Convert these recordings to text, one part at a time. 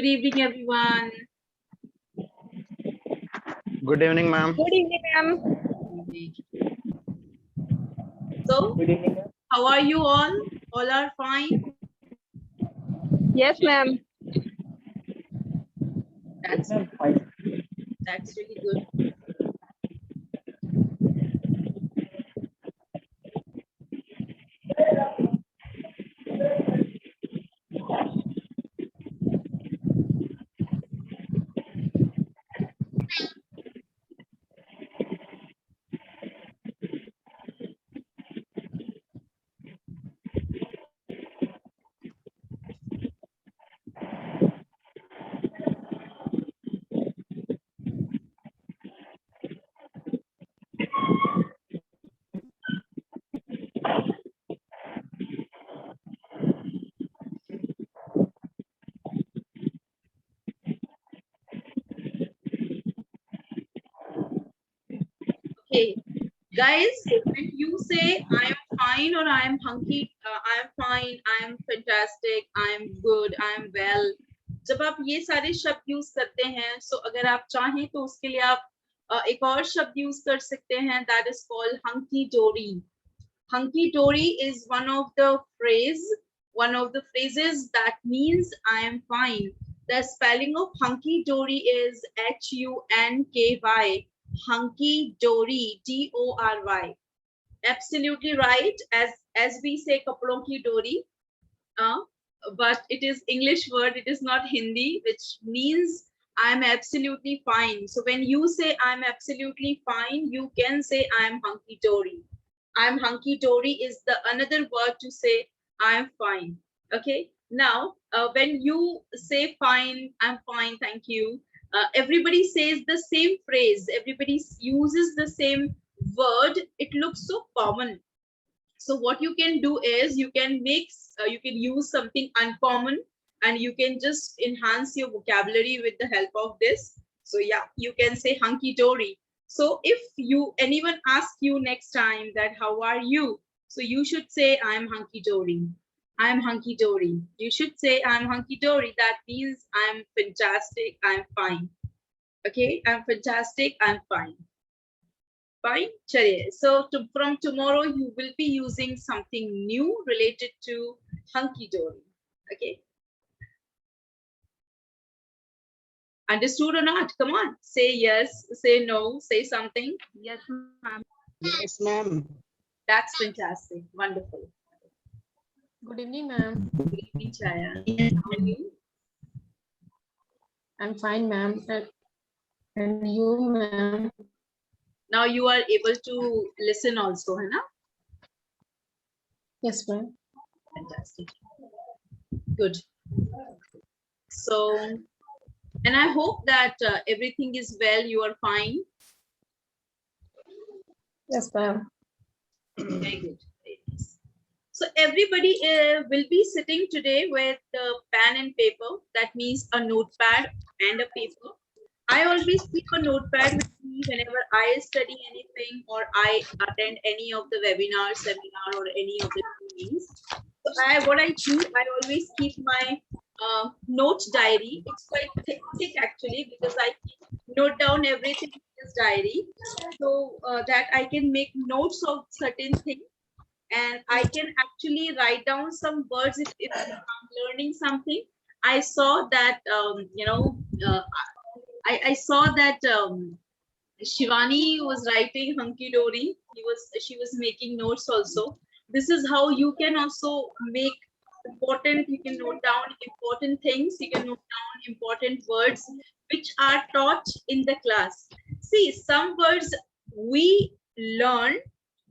Good evening, everyone. Good evening, ma'am. Good evening, ma'am. So, Good evening, ma'am. how are you all? All are fine? Yes, ma'am. That's Fine. really good. Okay, guys, when you say I am fine or I am hunky, I am fine, I am fantastic, I am good, I am well, जब आप ये सारे शब्द use करते हैं, so अगर आप चाहें तो उसके लिए आप एक और शब्द यूज कर सकते हैं, that is called hunky dory. Hunky dory is one of the phrases that means I am fine. The spelling of hunky dory is Hunky. Hunky dory, DORY. Absolutely right. As we say, kapdon ki dori. But it is English word. It is not Hindi, which means I'm absolutely fine. So when you say I'm absolutely fine, you can say I'm hunky dory. I'm hunky dory is the another word to say I'm fine. Okay. Now, when you say fine, I'm fine, thank you. Everybody says the same phrase. Everybody uses the same word. It looks so common. So what you can do is you can you can use something uncommon and you can just enhance your vocabulary with the help of this. So yeah, you can say hunky dory. So if anyone asks you next time that how are you, so you should say I'm hunky dory. I'm hunky dory. You should say I'm hunky dory. That means I'm fantastic. I'm fine. Okay, I'm fantastic. I'm fine. Fine. Chaliye. So from tomorrow, you will be using something new related to hunky dory. Okay. Understood or not? Come on. Say yes, say no, say something. Yes, ma'am. Yes, ma'am. That's fantastic. Wonderful. Good evening, ma'am. Good evening, Chaya. How are you? I'm fine, ma'am. And you, ma'am? Now you are able to listen also, है ना? Yes, ma'am. Fantastic. Good. So, and I hope that everything is well. You are fine. Yes, ma'am. Very good. Very nice. So everybody will be sitting today with pen and paper. That means a notepad and a paper. I always keep a notepad with me whenever I study anything or I attend any of the webinars, seminar, or any of the trainings. So what I do, I always keep my note diary. It's quite thick actually because I note down everything in this diary so that I can make notes of certain things and I can actually write down some words if I'm learning something. I saw that I saw that Shivani was writing hunky dory. She was making notes also. This is how you can also make important. You can note down important things. You can note down important words which are taught in the class. See, some words we learn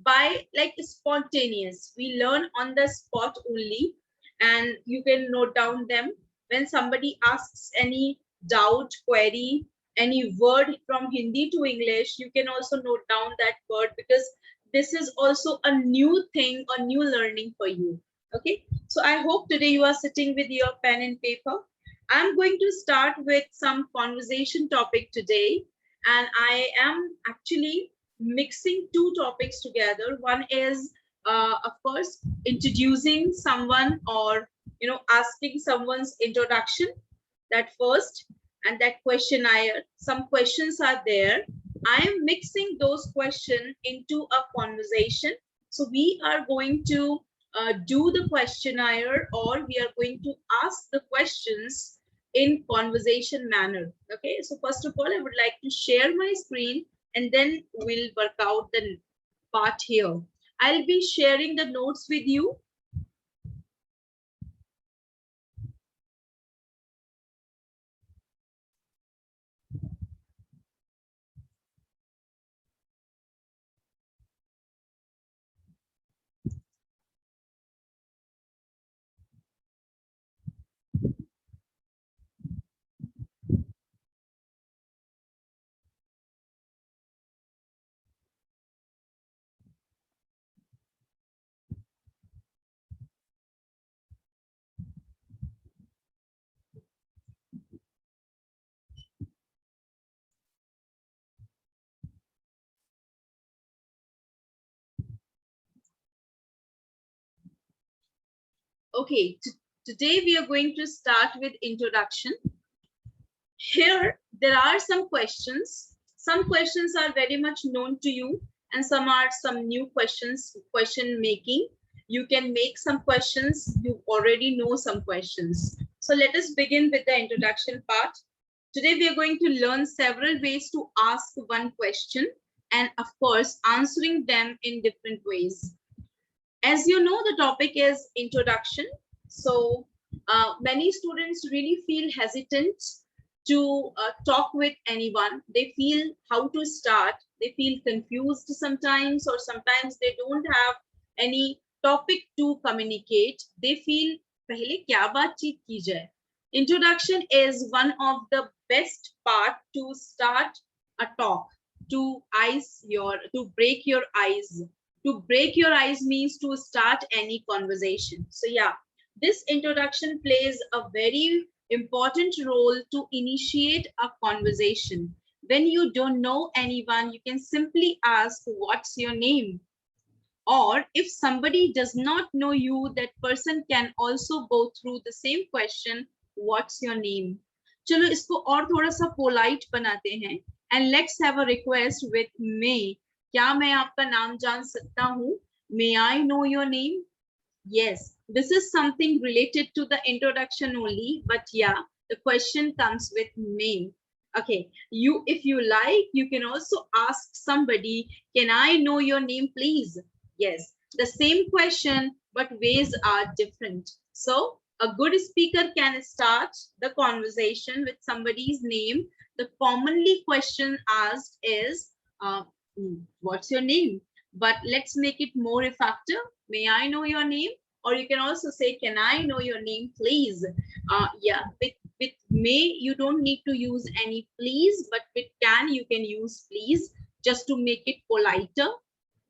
by like spontaneous. We learn on the spot only, and you can note down them when somebody asks any doubt, query, any word from Hindi to English, you can also note down that word because this is also a new thing or new learning for you. Okay, so I hope today you are sitting with your pen and paper. I'm going to start with some conversation topic today, and I am actually mixing two topics together. One is, of course, introducing someone or asking someone's introduction. that first, and that questionnaire, some questions are there. I am mixing those questions into a conversation. So we are going to do the questionnaire, or we are going to ask the questions in conversation manner. Okay, so first of all, I would like to share my screen, and then we'll work out the part here. I'll be sharing the notes with you. Okay, today we are going to start with introduction. Here, there are some questions. Some questions are very much known to you, and some are some new questions, question making. You can make some questions, you already know some questions. So let us begin with the introduction part. Today, we are going to learn several ways to ask one question, and of course, answering them in different ways. As you know, the topic is introduction. So many students really feel hesitant to talk with anyone. They feel how to start. They feel confused sometimes, or sometimes they don't have any topic to communicate. They feel, पहले क्या बातचीत की जाए? Introduction is one of the best part to start a talk, to break your ice. To break your ice means to start any conversation. So yeah, this introduction plays a very important role to initiate a conversation. When you don't know anyone, you can simply ask, what's your name? Or if somebody does not know you, that person can also go through the same question, what's your name? चलो इसको और थोड़ा सा polite बनाते हैं, and let's have a request with May. क्या मैं आपका नाम जान सकता हूँ? May I know your name? Yes, this is something related to the introduction only, but yeah, the question comes with May. Okay, if you like, you can also ask somebody, can I know your name, please? Yes, the same question, but ways are different. So a good speaker can start the conversation with somebody's name. The commonly question asked is, what's your name? But let's make it more effective. May I know your name? Or you can also say, can I know your name, please? Yeah, with may, you don't need to use any please, but with can, you can use please, just to make it politer.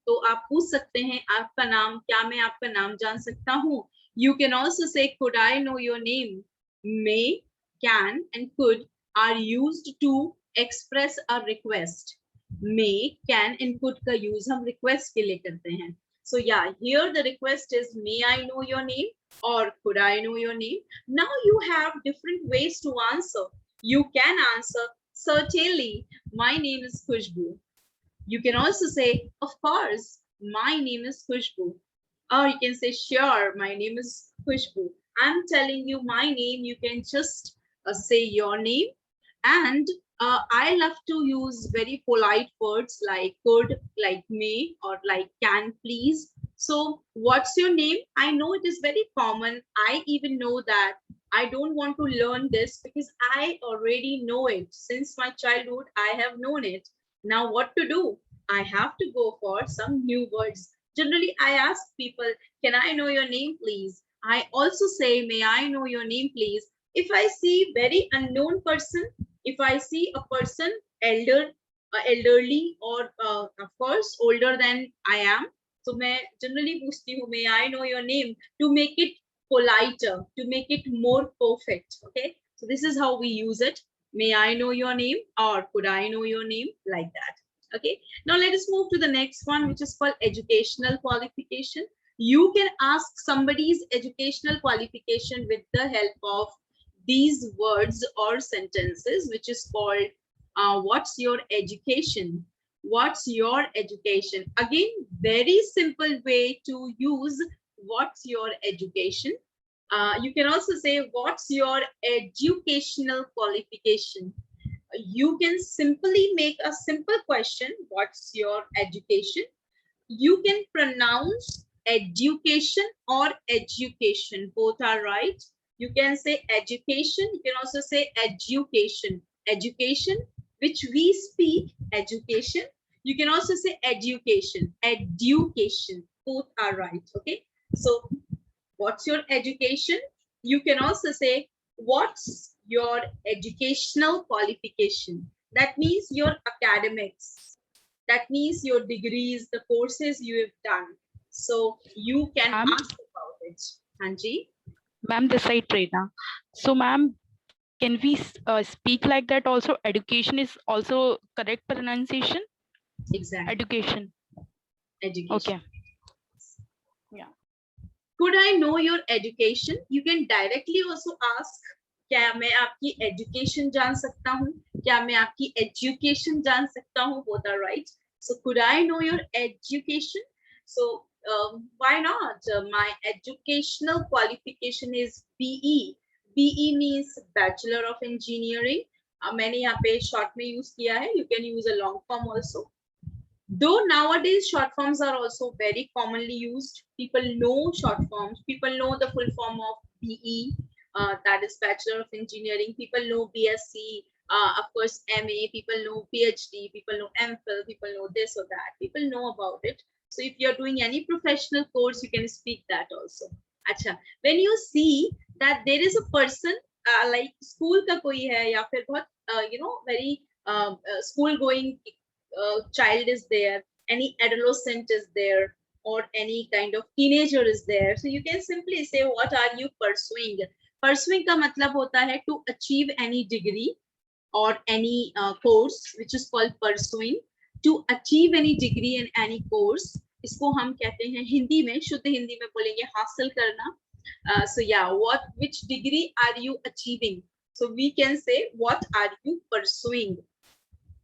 तो आप पूछ सकते हैं, आपका नाम, क्या मैं आपका नाम जान सकता हूँ? You can also say, could I know your name? May, can, and could are used to express a request. May, can, and could का use हम request के लिए करते हैं. So yeah, here the request is, may I know your name? Or could I know your name? Now you have different ways to answer. You can answer, certainly, my name is Khushbu. You can also say, of course, my name is Khushbu. Or you can say, sure, my name is Khushbu. I'm telling you my name, you can just say your name. And I love to use very polite words like could, like may, or like can, please. So what's your name? I know it is very common. I even know that. I don't want to learn this because I already know it. Since my childhood, I have known it. Now what to do? I have to go for some new words. Generally, I ask people, can I know your name, please? I also say, may I know your name, please? If I see very unknown person, if I see a person elderly, or of course older than I am, so मैं generally पूछती हूँ, may I know your name, to make it politer, to make it more perfect. Okay, so this is how we use it. May I know your name, or could I know your name, like that. Okay, now let us move to the next one, which is called educational qualification. You can ask somebody's educational qualification with the help of these words or sentences, which is called what's your education? What's your education? Again, very simple way to use what's your education. You can also say what's your educational qualification. You can simply make a simple question, what's your education? You can pronounce education or education, both are right. You can say education, you can also say education. Education, which we speak, education. You can also say education, education, both are right. Okay, so what's your education? You can also say what's your educational qualification. That means your academics, that means your degrees, the courses you have done. So you can ask about it. Hanji? Ma'am, this side Prerna. So ma'am, can we speak like that also? Education is also correct pronunciation? Exactly. Education. Education. Okay. Yeah. Could I know your education? You can directly also ask, क्या मैं आपकी education जान सकता हूँ? क्या मैं आपकी education जान सकता हूँ? Both are right. So could I know your education? So why not? My educational qualification is BE. BE means Bachelor of Engineering. मैंने यहाँ पे short में use किया है. You can use a long form also. Though nowadays short forms are also very commonly used, people know short forms, people know the full form of BE, that is Bachelor of Engineering, people know BSc, of course MA, people know PhD, people know MPhil, people know this or that, people know about it. So if you're doing any professional course, you can speak that also. Acha, when you see that there is a person like school ka koi hai ya fir bahut very school going child is there, any adolescent is there, or any kind of teenager is there, so you can simply say what are you pursuing. Pursuing ka matlab hota hai to achieve any degree or any course, which is called pursuing. To achieve any degree in any course, इसको हम कहते हैं हिंदी में, शुद्ध हिंदी में बोलेंगे हासिल करना. So yeah, which degree are you achieving? So we can say what are you pursuing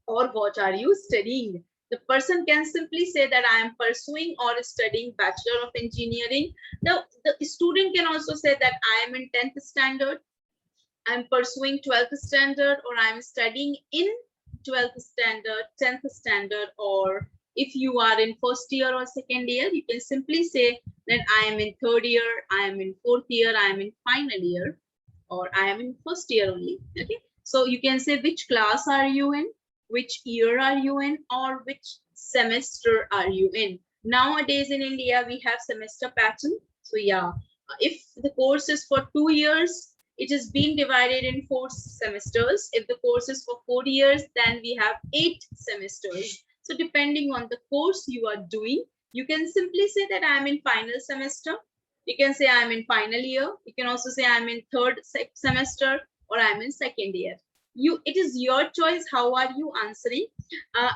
or what are you studying. The person can simply say that I am pursuing or studying Bachelor of Engineering. The student can also say that I am in 10th standard, I am pursuing 12th standard, or I am studying in 12th standard, 10th standard, or if you are in first year or second year, you can simply say that I am in third year, I am in fourth year, I am in final year, or I am in first year only. Okay, so you can say which class are you in, which year are you in, or which semester are you in. Nowadays in India, we have semester pattern. So yeah, if the course is for 2 years, it is being divided in 4 semesters. If the course is for 4 years, then we have 8 semesters. So depending on the course you are doing, you can simply say that I am in final semester. You can say I am in final year. You can also say I am in third semester, or I am in second year. It is your choice. How are you answering? A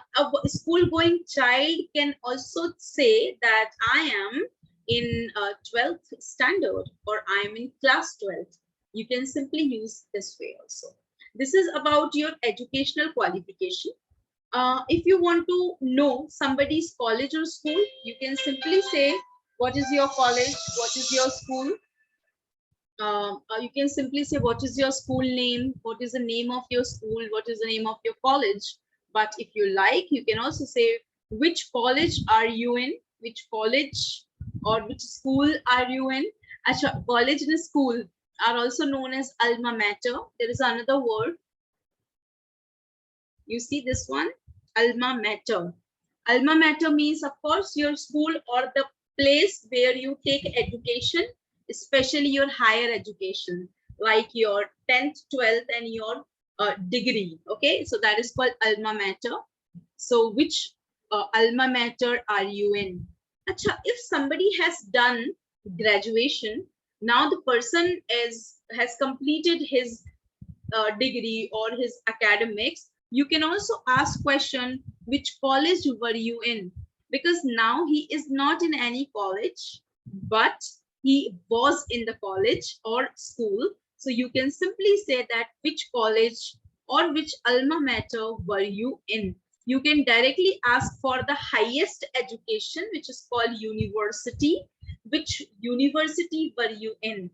school going child can also say that I am in 12th standard, or I am in class 12th. You can simply use this way also. This is about your educational qualification. If you want to know somebody's college or school, you can simply say, what is your college? What is your school? You can simply say, what is your school name? What is the name of your school? What is the name of your college? But if you like, you can also say, which college are you in? Which college or which school are you in? Achha, college and school are also known as alma mater. There is another word. You see this one, alma mater. Alma mater means, of course, your school or the place where you take education, especially your higher education, like your 10th, 12th, and your degree. Okay, so that is called alma mater. So which alma mater are you in? Achha, if somebody has done graduation, now the person has completed his degree or his academics, you can also ask question, which college were you in? Because now he is not in any college, but he was in the college or school. So you can simply say that which college or which alma mater were you in. You can directly ask for the highest education, which is called university. Which university were you in?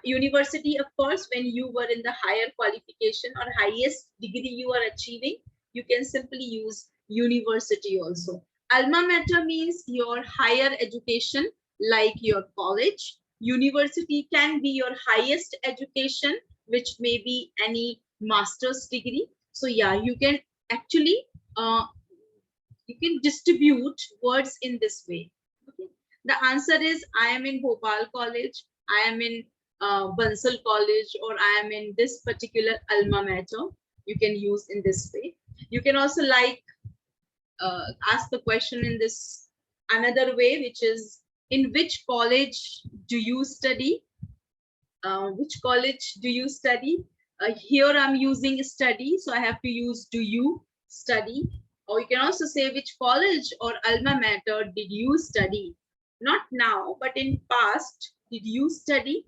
University, of course, when you were in the higher qualification or highest degree you are achieving, you can simply use university also. Alma mater means your higher education, like your college. University can be your highest education, which may be any master's degree. So yeah, you can actually you can distribute words in this way. Okay. The answer is I am in Bhopal College, I am in Bansal College, or I am in this particular alma mater. You can use in this way. You can also ask the question in this another way, which is in which college do you study? Which college do you study? Here I'm using study, so I have to use do you study. Or you can also say which college or alma mater did you study? Not now, but in past, did you study?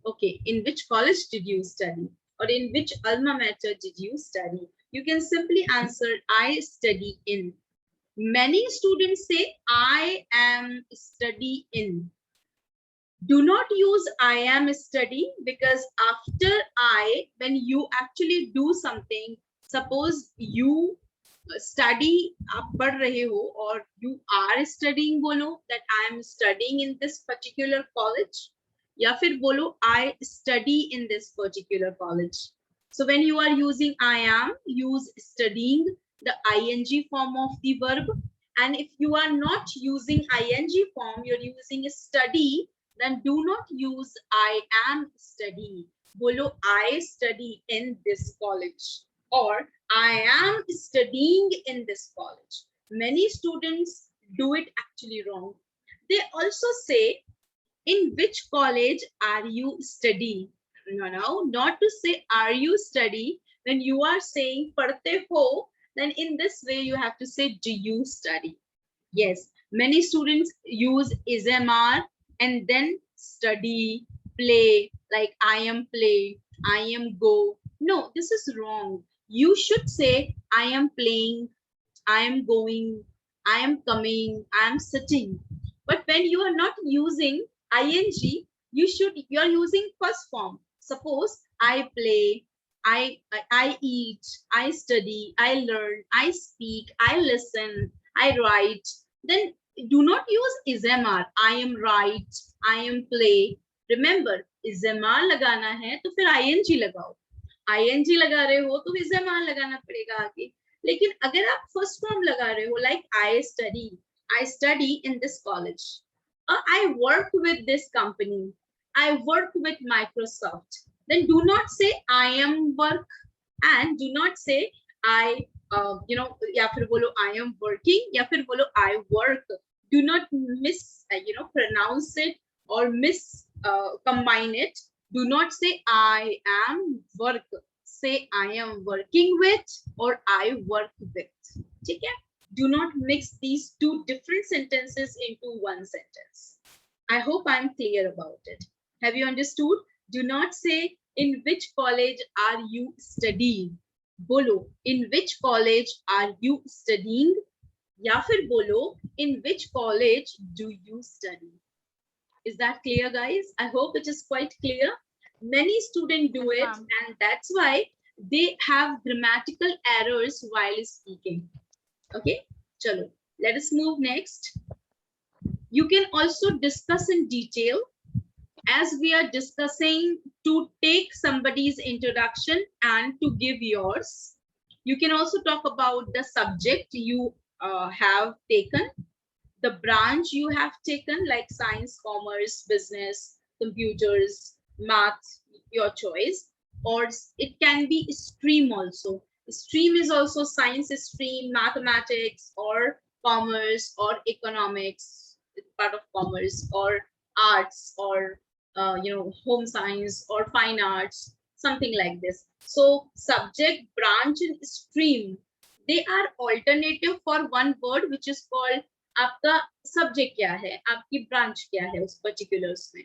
Okay, in which college did you study? Or in which alma mater did you study? You can simply answer, I study in. Many students say, I am study in. Do not use I am study, because after I, when you actually do something, suppose you study, आप पढ़ रहे हो, or you are studying, बोलो that I am studying in this particular college, या फिर बोलो I study in this particular college. So when you are using I am, use studying, the ing form of the verb. And if you are not using ing form, you're using study, then do not use I am study. Bolo I study in this college, or I am studying in this college. Many students do it actually wrong. They also say, in which college are you studying? No, not to say are you study. When you are saying padhte ho, then in this way you have to say do you study. Yes, many students use ismr and then study, play, like I am play, I am go. No, this is wrong. You should say I am playing, I am going, I am coming, I am sitting. But when you are not using ing, you are using first form. Suppose I play, I eat, I study, I learn, I speak, I listen, I write. Then do not use ismr. I am write, I am play. Remember, ismr लगाना है तो फिर ing लगाओ. ing लगा रहे हो तो ismr लगाना पड़ेगा आगे. लेकिन अगर आप फर्स्ट फॉर्म लगा रहे हो, like I study in this college, or I work with this company, I work with Microsoft, then do not say I am work, and do not say I या फिर बोलो I am working, या फिर बोलो I work. Do not pronounce it or combine it. Do not say I am work. Say I am working with or I work with. ठीक है? Do not mix these two different sentences into one sentence. I hope I'm clear about it. Have you understood? Do not say in which college are you studying. Bolo, in which college are you studying? या फिर बोलो, in which college do you study? Is that clear, guys? I hope it is quite clear. Many students do it, and that's why they have grammatical errors while speaking. Okay, chalo. Let us move next. You can also discuss in detail, as we are discussing, to take somebody's introduction and to give yours. You can also talk about the subject you have taken, the branch you have taken, like science, commerce, business, computers, math, your choice. Or it can be stream also. Stream is also science stream, mathematics, or commerce, or economics, it's part of commerce, or arts, or home science, or fine arts, something like this. So subject, branch, and stream, they are alternative for one word, which is called आपका subject क्या है, आपकी branch क्या है उस particulars में.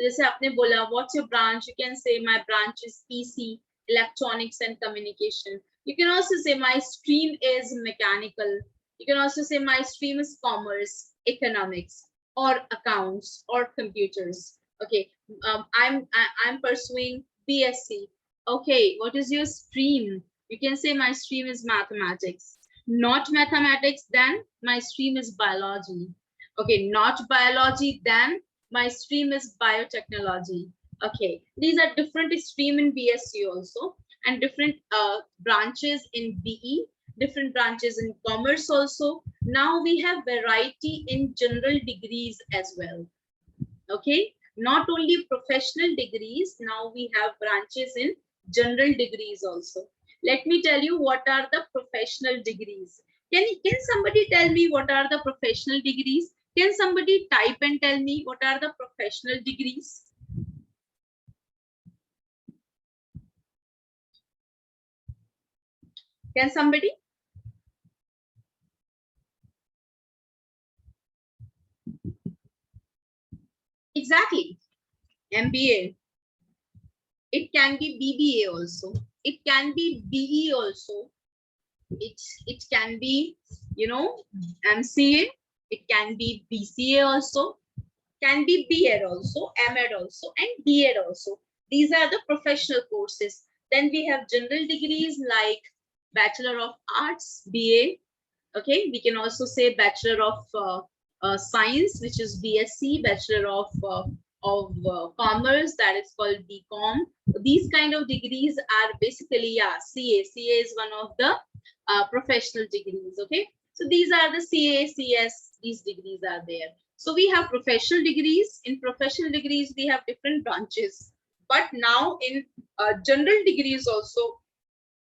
जैसे आपने बोला what's your branch, you can say my branch is EC, electronics and communication. You can also say my stream is mechanical. You can also say my stream is commerce, economics, or accounts, or computers. Okay, I'm pursuing BSc. Okay, what is your stream? You can say my stream is mathematics. Not mathematics, then my stream is biology. Okay, not biology, then my stream is biotechnology. Okay, these are different stream in BSc also, and different branches in BE, different branches in commerce also. Now we have variety in general degrees as well. Okay, not only professional degrees, now we have branches in general degrees also. Let me tell you what are the professional degrees. Can somebody tell me what are the professional degrees? Can somebody type and tell me what are the professional degrees? Can somebody? Exactly. MBA. It can be BBA also. It can be BE also. It can be, you know, MCA. It can be BCA also. Can be BEd also, MEd also, and DEd also. These are the professional courses. Then we have general degrees like Bachelor of Arts, BA. Okay, we can also say Bachelor of Science, which is BSc, Bachelor of Commerce, that is called BCom. These kind of degrees are basically, yeah, CA. CA is one of the professional degrees. Okay, so these are the CA, CS. These degrees are there. So we have professional degrees. In professional degrees, we have different branches. But now in general degrees also,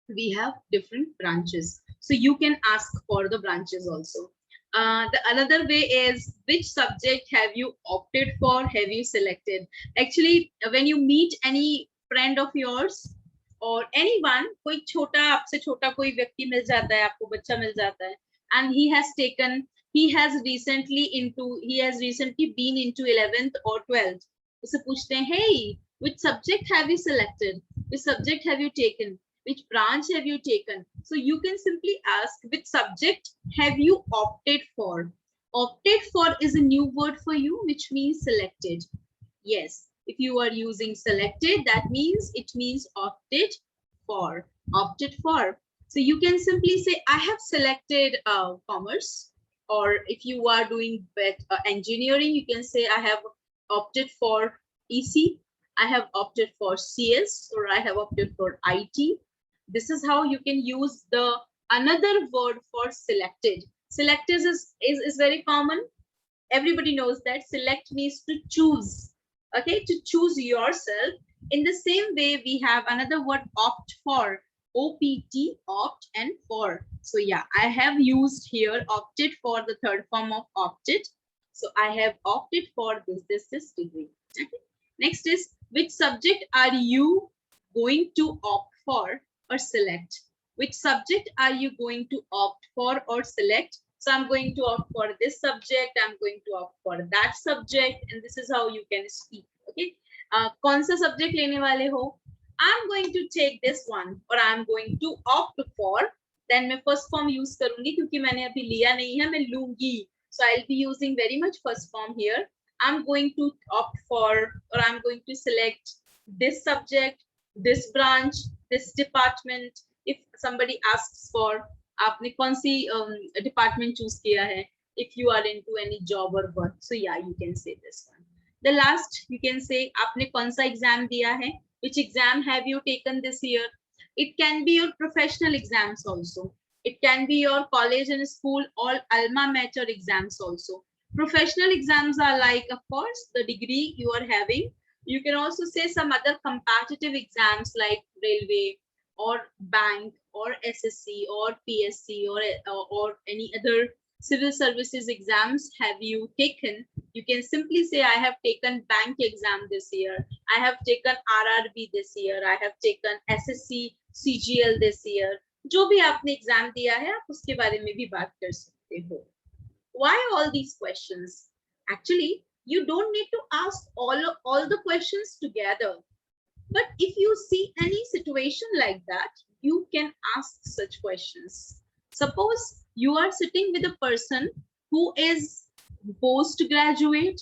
we have different branches. So you can ask for the branches also. The another way is, which subject have you opted for, have you selected? Actually, when you meet any friend of yours or anyone, कोई छोटा आपसे छोटा कोई व्यक्ति मिल जाता है, आपको बच्चा मिल जाता है, and he has recently been into 11th or 12th. उसे पूछते हैं, hey, which subject have you selected? Which subject have you taken? Which branch have you taken? So you can simply ask, which subject have you opted for? Opted for is a new word for you, which means selected. Yes, if you are using selected, that means it means opted for. Opted for. So you can simply say, I have selected commerce. Or if you are doing engineering, you can say, I have opted for EC. I have opted for CS, or I have opted for IT. This is how you can use the another word for selected. Selected is very common. Everybody knows that select means to choose. Okay, to choose yourself. In the same way, we have another word, opt for. OPT, opt and for. So yeah, I have used here opted for, the third form of opted. So I have opted for this degree. Okay. Next is, which subject are you going to opt for or select? Which subject are you going to opt for or select? So I'm going to opt for this subject, I'm going to opt for that subject, and this is how you can speak. Okay, कौन सा subject लेने वाले हो? I'm going to take this one, or I'm going to opt for. Then मैं first form use करूंगी, क्योंकि मैंने अभी लिया नहीं है, मैं लूंगी. So I'll be using very much first form here. I'm going to opt for, or I'm going to select this subject, this branch, this department. If somebody asks for, आपने कौन सी department choose किया है? If you are into any job or work, so yeah, you can say this one. The last, you can say, आपने कौन सा exam दिया है? Which exam have you taken this year? It can be your professional exams also. It can be your college and school or alma mater exams also. Professional exams are like, of course, the degree you are having. You can also say some other competitive exams like railway or bank or SSC or PSC or any other civil services exams have you taken. You can simply say, I have taken bank exam this year. I have taken RRB this year. I have taken SSC CGL this year. जो भी आपने exam दिया है, आप उसके बारे में भी बात कर सकते हो. Why all these questions? Actually, You don't need to ask all the questions together. But if you see any situation like that, you can ask such questions. Suppose you are sitting with a person who is postgraduate,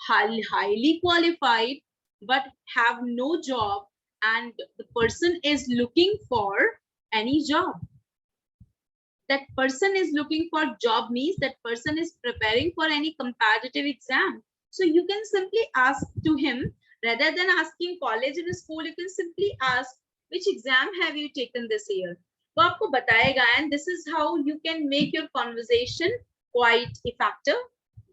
highly qualified, but have no job, and the person is looking for any job. That person is looking for job means that person is preparing for any competitive exam. So you can simply ask to him, rather than asking college and school, you can simply ask, which exam have you taken this year? वो आपको बताएगा, and this is how you can make your conversation quite effective.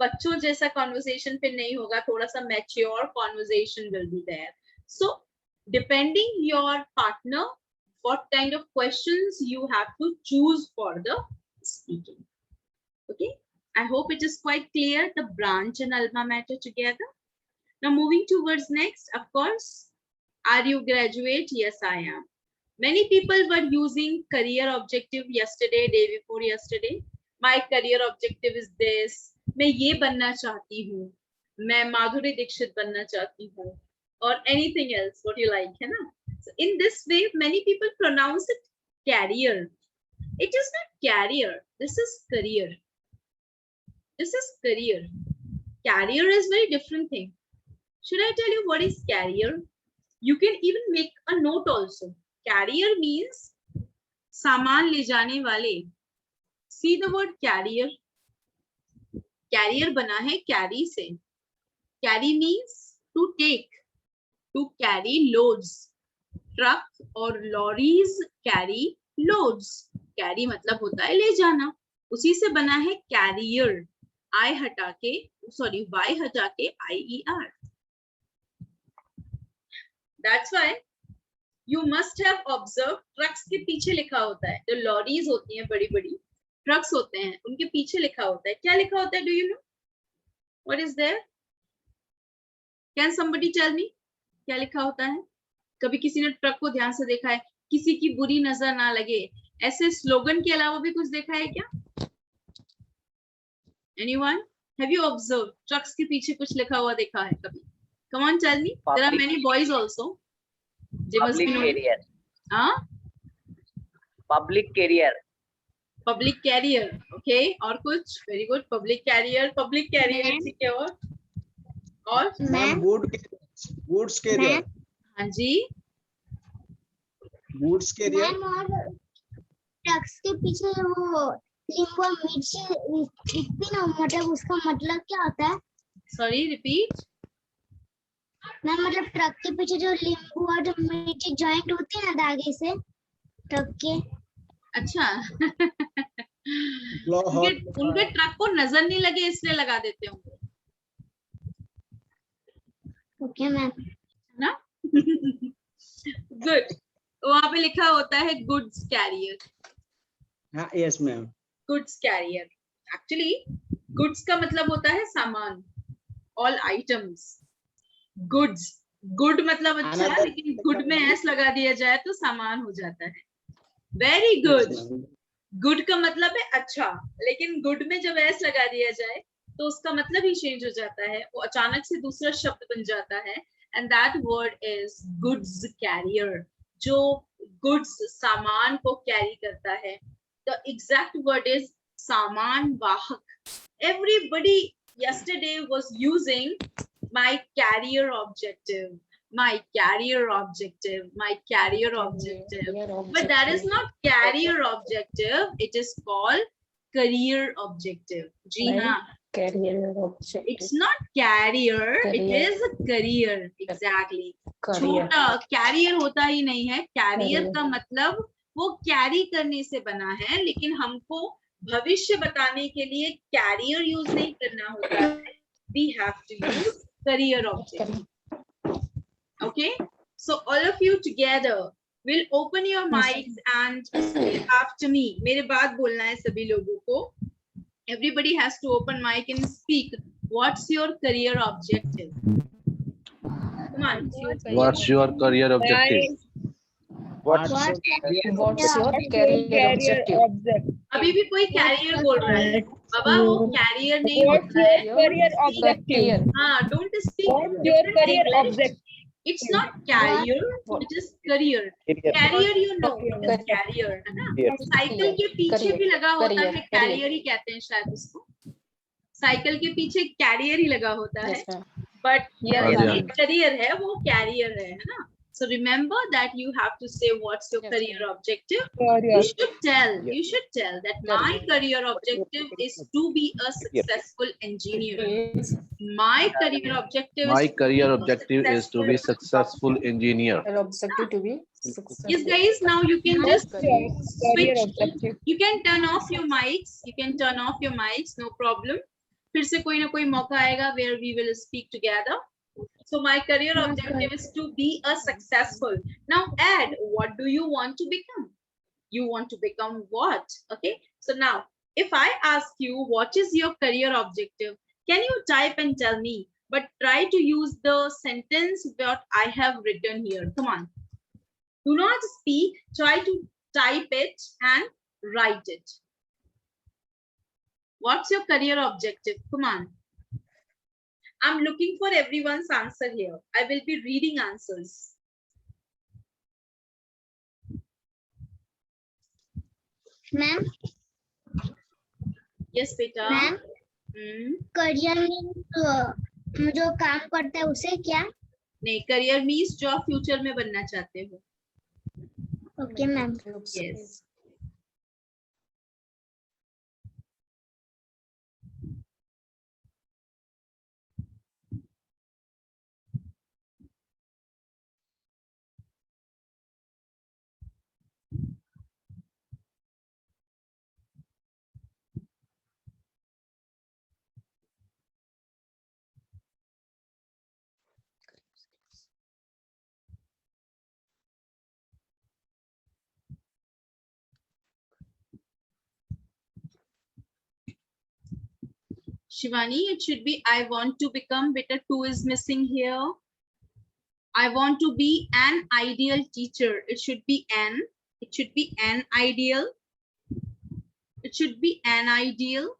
बच्चों जैसा conversation फिर नहीं होगा, थोड़ा सा mature conversation will be there. So depending your partner, what kind of questions you have to choose for the speaking. Okay, I hope it is quite clear, the branch and alma mater together. Now moving towards next, of course, are you graduate? Yes, I am. Many people were using career objective yesterday, day before yesterday. My career objective is this. मैं ये बनना चाहती हूँ, मैं माधुरी दीक्षित बनना चाहती हूँ, or anything else, what you like, है ना? So in this way, many people pronounce it career. It is not career. This is career. This is career. Career is very different thing. Should I tell you what is career? You can even make a note also. Carrier means सामान ले जाने वाले. See the word carrier. Carrier बना है carry से. Carry means to take, to carry loads. Truck और lorries carry loads. Carry मतलब होता है ले जाना. उसी से बना है carrier. I हटा के, sorry, Y हटा के IER. That's why you must have observed trucks के पीछे लिखा होता है. जो lorries होती हैं बड़ी बड़ी, trucks होते हैं, उनके पीछे लिखा होता है. क्या लिखा होता है? Do you know? What is there? Can somebody tell me? क्या लिखा होता है? कभी किसी ने ट्रक को ध्यान से देखा है? किसी की बुरी नजर ना लगे, ऐसे स्लोगन के अलावा भी कुछ देखा है क्या? Anyone? Have you observed trucks के पीछे कुछ लिखा हुआ देखा है कभी? Come on, tell me. There are many boys also. They must be Public carrier. हाँ? Public carrier. Public carrier. Okay. और कुछ? Very good. Public carrier. Public carrier. ठीक है. और? Ma'am goods carrier. हाँ जी. goods carrier. मैम और trucks के पीछे वो लिंबू और मिर्ची लिखती ना, मतलब उसका मतलब क्या होता है? Sorry, repeat. मैम मतलब ट्रक के पीछे जो लिंबू और जो मिर्ची जॉइंट होती है ना धागे से ट्रक के. अच्छा. उनके ट्रक को नजर नहीं लगे इसलिए लगा देते होंगे. Okay ma'am. ना? Good. वहां पे लिखा होता है goods carrier. हाँ, yes ma'am. Goods carrier. Actually, goods का मतलब होता है सामान. All items. Goods. Good मतलब अच्छा है, लेकिन good में s लगा दिया जाए तो सामान हो जाता है. Very good. Good का मतलब है अच्छा, लेकिन good में जब s लगा दिया जाए तो उसका मतलब ही चेंज हो जाता है. वो अचानक से दूसरा शब्द बन जाता है. And that word is goods carrier. जो goods सामान को carry करता है. The exact word is सामान वाहक. Everybody yesterday was using my carrier objective, my carrier objective, my carrier objective. But that is not carrier objective. It is called career objective. जी हाँ. Career objective. It's not carrier. It Career. is a career. Exactly. Career. छोटा carrier होता ही नहीं है. Carrier Career. का मतलब वो carry करने से बना है, लेकिन हमको भविष्य बताने के लिए carrier use नहीं करना होता है. We have to use career object. Okay. So all of you together will open your mics and speak after me. मेरे बाद बोलना है सभी लोगों को. Everybody has to open mic and speak. What's your career objective? Come on. What's your career objective? What's What's your career objective? अभी भी कोई कैरियर बोल रहा है. बाबा वो कैरियर नहीं होता है. career objective? हाँ, don't speak. What's your career English. objective? It's not career, it is career. Carrier, you know, it is carrier, है ना? साइकिल के पीछे भी लगा होता है, कैरियर ही कहते हैं शायद उसको. साइकिल के पीछे कैरियर ही लगा होता है, बट ये करियर है, वो कैरियर है ना? So remember that you have to say what's your career objective. You should tell that my career objective is to be a successful engineer. My career objective My is career objective is to be successful engineer. Objective to be successful. Yes, guys, now you can just Career switch. objective. You can turn off your mics. You can turn off your mics, no problem. फिर से कोई ना कोई मौका आएगा where we will speak together. So my career objective is to be a successful. Now add, what do you want to become? You want to become what? Okay. So now, if I ask you, what is your career objective? Can you type and tell me? But try to use the sentence that I have written here. Come on. Do not speak. Try to type it and write it. What's your career objective? Come on. I'm looking for everyone's answer here. I will be reading answers. Ma'am Yes, beta. Ma'am career में जो काम करता है उसे क्या? नहीं, career means जो आप फ्यूचर में बनना चाहते हो. Okay ma'am. Yes. Shivani, it should be I want to become. Beta 2 is missing here. I want to be an ideal teacher. It should be an. It should be an ideal. It should be an ideal.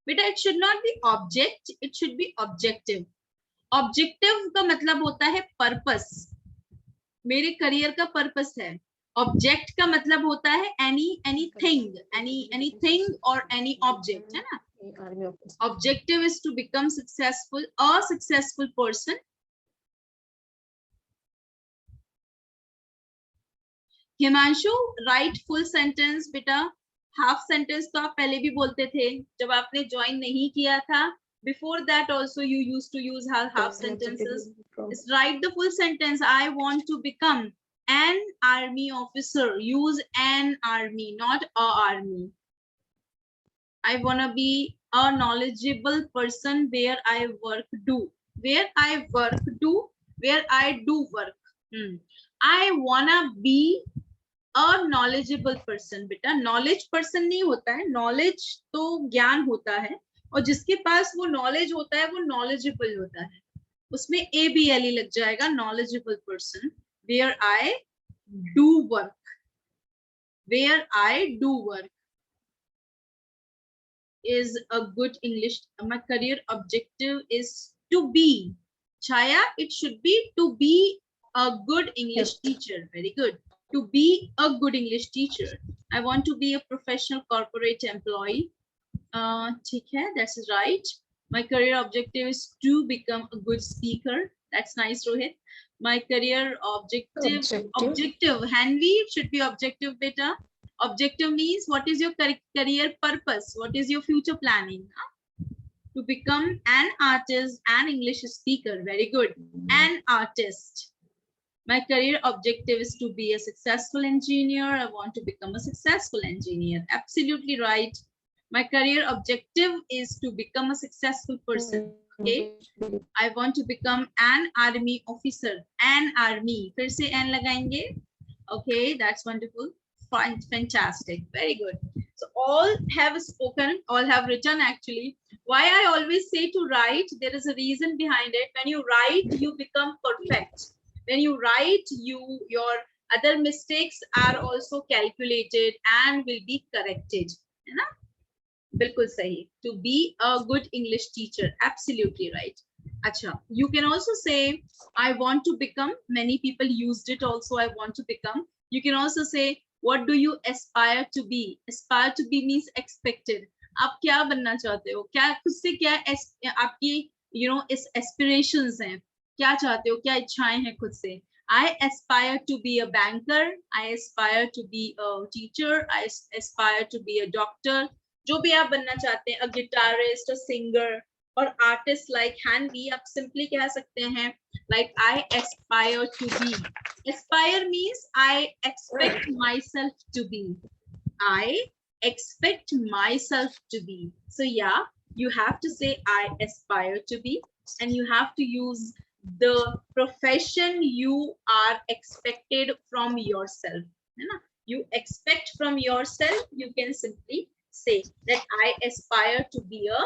Beta, it should not be object. It should be objective. Objective का मतलब होता है purpose. मेरे career का purpose है. Object का मतलब होता है anything or any object, है ना? Objective is to become successful, a successful person. Himanshu, write full sentence, बेटा. Half sentence तो आप पहले भी बोलते थे जब आपने join नहीं किया था. Before that also you used to use half sentences. Just write the full sentence. I want to become an army officer. Use an army, not a army. I want to be a knowledgeable person where I work do. Where I work do. Where I do work. I want to be a knowledgeable person. बेटा knowledge person नहीं होता है. Knowledge तो ज्ञान होता है. और जिसके पास वो knowledge होता है वो knowledgeable होता है. उसमें ABLE लग जाएगा. Knowledgeable person. Where I do work. Where I do work is a good English. My career objective is to be. Chaya, it should be to be a good English teacher. Very good. To be a good English teacher. I want to be a professional corporate employee. ठीक है, that's right. My career objective is to become a good speaker. That's nice, Rohit. My career objective. Hanvi, it should be objective, beta. Objective means what is your career purpose? What is your future planning? To become an artist, an English speaker. Very good. An artist. My career objective is to be a successful engineer. I want to become a successful engineer. Absolutely right. My career objective is to become a successful person. Okay. I want to become an army officer. An army. फिर से an लगाएंगे. Okay, that's wonderful. Fine, fantastic. Very good. So all have spoken, all have written actually. Why I always say to write, there is a reason behind it. When you write, you become perfect. When you write, your other mistakes are also calculated and will be corrected. है ना? बिल्कुल सही. To be a good English teacher. Absolutely right. Acha, you can also say, I want to become. Many people used it also. I want to become. You can also say, what do you aspire to be? Aspire to be means expected. आप क्या बनना चाहते हो? क्या खुद से क्या आपकी इस aspirations हैं? क्या चाहते हो? क्या इच्छाएं हैं खुद से? I aspire to be a banker. I aspire to be a teacher. I aspire to be a doctor. जो भी आप बनना चाहते हैं, a guitarist, a singer, और artist like can be, आप simply कह सकते हैं like I aspire to be. Aspire means I expect myself to be. I expect myself to be. So yeah, you have to say I aspire to be, and you have to use the profession you are expected from yourself. है ना? You expect from yourself, you can simply say that I aspire to be a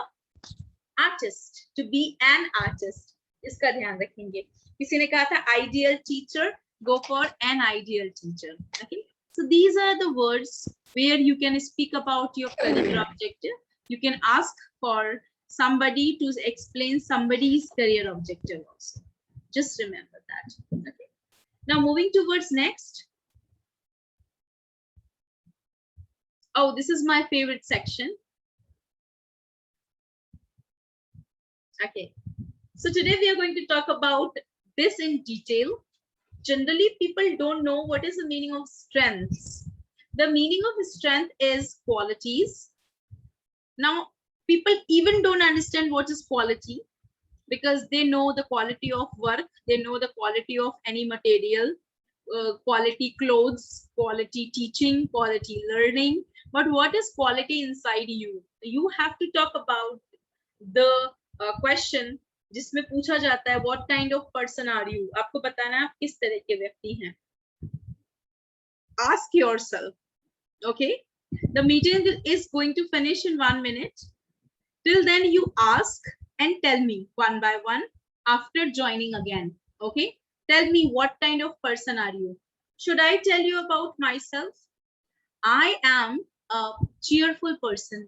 artist, to be an artist. इसका ध्यान रखेंगे. किसी ने कहा था ideal teacher, go for an ideal teacher. Okay, so these are the words where you can speak about your career objective. You can ask for somebody to explain somebody's career objective also. Just remember that. Okay, now moving towards next. Oh, this is my favorite section. Okay, so today we are going to talk about this in detail. Generally, people don't know what is the meaning of strengths. The meaning of strength is qualities. Now, people even don't understand what is quality, because they know the quality of work, they know the quality of any material, quality clothes, quality teaching, quality learning. But what is quality inside you? You have to talk about the question जिसमें पूछा जाता है what kind of person are you? आपको बताना है आप किस तरह के व्यक्ति हैं. Ask yourself. Okay, the meeting is going to finish in 1 minute. Till then, you ask and tell me one by one after joining again. Okay, tell me what kind of person are you? Should I tell you about myself? I am a cheerful person.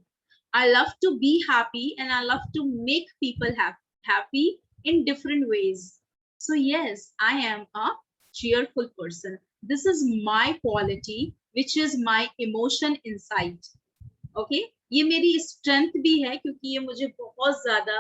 I love to be happy, and I love to make people happy in different ways. So yes, I am a cheerful person. This is my quality, which is my emotion inside. Okay, ये मेरी strength भी है क्योंकि ये मुझे बहुत ज़्यादा